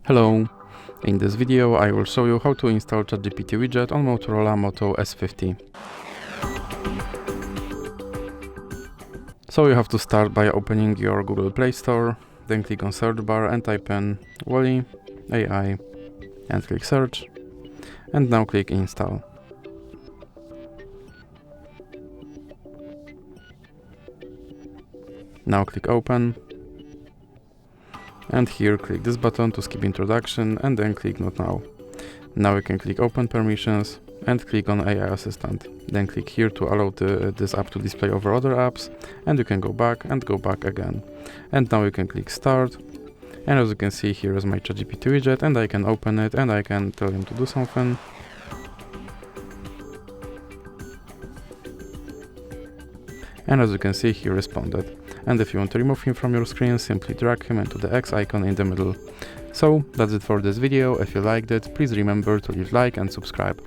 Hello! In this video I will show you how to install Chat GPT Widget on Motorola Moto S50. So you have to start by opening your Google Play Store, then click on search bar and type in Wally AI and click search, and now click install. Now click open, and here click this button to skip introduction and then click not now. Now you can click open permissions and click on AI assistant. Then click here to allow this app to display over other apps, and you can go back and go back again. And now you can click start, and as you can see, here is my Chat GPT widget, and I can open it and I can tell him to do something. And as you can see, he responded. And if you want to remove him from your screen, simply drag him into the X icon in the middle. So that's it for this video. If you liked it, please remember to leave a like and subscribe.